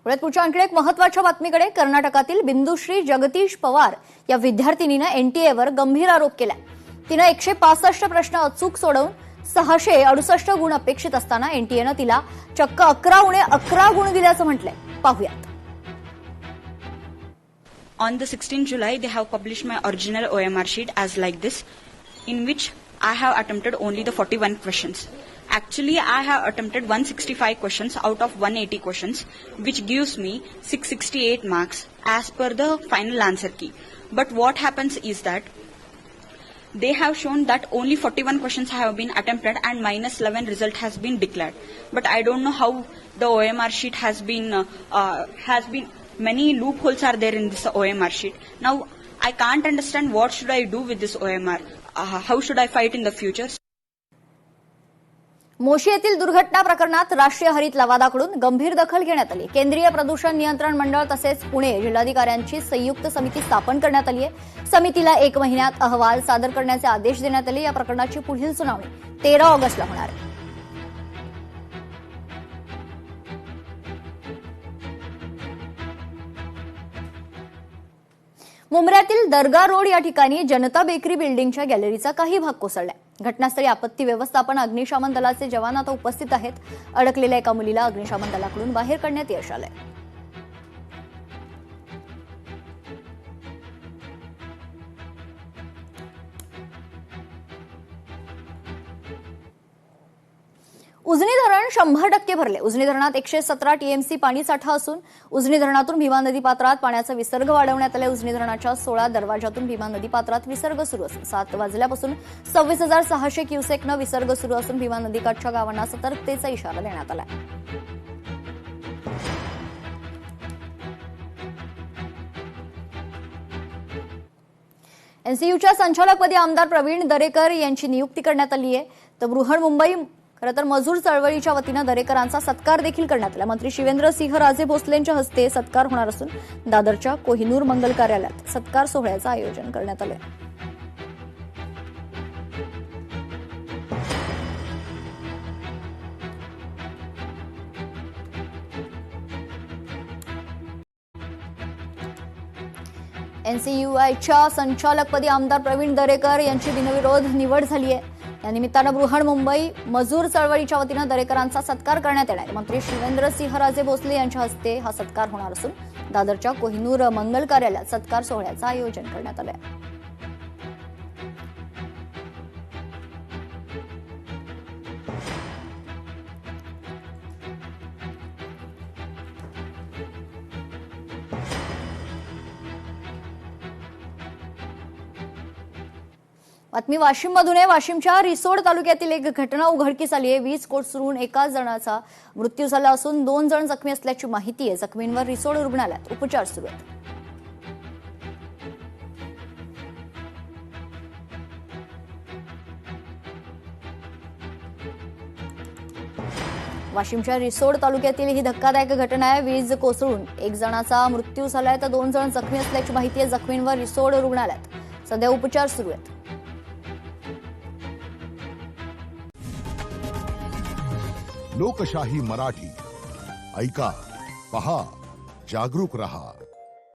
पुढच्या आणखी एक महत्त्वाच्या बातमीकडे. कर्नाटकातील बिंदुश्री जगदीश पवार या विद्यार्थिनीने एनटीएवर गंभीर आरोप केला. तिने 165 प्रश्न अचूक सोडवून 668 गुण अपेक्षित असताना एनटीएने तिला चक्क 11 गुण दिल्याचं म्हटलंय. पाहूयात. On the 16th July, they have published my original OMR sheet as like this, in which I have attempted only the 41 questions. Actually, I have attempted 165 questions out of 180 questions, which gives me 668 marks as per the final answer key. But what happens is that they have shown that only 41 questions have been attempted and minus 11 result has been declared. But I don't know how the OMR sheet has been many loopholes are there in this OMR sheet. Now, I can't understand what should I do with this OMR. How should I fight in the future? Moshi येथील दुर्घटना प्रकरणात राष्ट्रीय हरित लवादाकडून गंभीर दखल घेण्यात आली. केंद्रीय प्रदूषण नियंत्रण मंडळ तसेच पुणे जिल्हाधिकाऱ्यांची संयुक्त समिती स्थापन करण्यात आली आहे. समितीला 1 महिन्यात अहवाल सादर करण्याचे आदेश देण्यात आले. या प्रकरणाची पुढील सुनावणी 13 ऑगस्टला होणार आहे. मुंब्र्यातील दर्गा रोड या ठिकाणी जनता बेकरी बिल्डिंगच्या गॅलरीचा काही भाग कोसळलाय. घटनास्थळी आपत्ती व्यवस्थापन अग्निशमन दलाचे जवान आता उपस्थित आहेत. अडकलेल्या एका मुलीला अग्निशमन दलाकडून बाहेर काढण्यात यश आलंय. उजनी धरण 100% भरले. उजनी धरणात 117 टीएमसी पाणी साठा असून उजनी धरणातून भीमा नदी पात्रात पाण्याचा विसर्ग वाढवण्यात आला. उजनी धरणाच्या 16 दरवाजातून भीमा नदी पात्रात विसर्ग सुरू असून 7 वाजल्यापासून 26,600 क्युसेकनं विसर्ग सुरू असून भीमा नदीकाठच्या गावांना सतर्कतेचा इशारा देण्यात आला. एनसीयूच्या संचालकपदी आमदार प्रवीण दरेकर यांची नियुक्ती करण्यात आली आहे. तर बृहन्मुंबई खरं तर मजूर चळवळीच्या वतीनं दरेकरांचा सत्कार देखील करण्यात आला. मंत्री शिवेंद्रसिंह राजे भोसलेंच्या हस्ते सत्कार होणार असून दादरच्या कोहिनूर मंगल कार्यालयात सत्कार सोहळ्याचं आयोजन करण्यात आलं. एनसीयूआयच्या संचालकपदी आमदार प्रवीण दरेकर यांची बिनविरोध निवड झाली आहे. या निमित्तानं बृहन्मुंबई मजूर चळवळीच्या वतीनं दरेकरांचा सत्कार करण्यात येणार आहे. मंत्री शिवेंद्रसिंह राजे भोसले यांच्या हस्ते हा सत्कार होणार असून दादरच्या कोहिनूर मंगल कार्यालयात सत्कार सोहळ्याचं आयोजन करण्यात आलं आहे. बातमी वाशिममधून आहे. वाशिमच्या रिसोड तालुक्यातील एक घटना उघडकीस आली आहे. वीज कोसळून एका जणाचा मृत्यू झाला असून 2 जण जखमी असल्याची माहिती आहे. जखमींवर रिसोड रुग्णालयात उपचार सुरू आहेत. वाशिमच्या रिसोड तालुक्यातील ही धक्कादायक घटना आहे. वीज कोसळून 1 जणाचा मृत्यू झालाय तर 2 जण जखमी असल्याची माहिती आहे. जखमींवर रिसोड रुग्णालयात सध्या उपचार सुरू आहेत. लोकशाही मराठी ऐका, पहा, जागरूक रहा.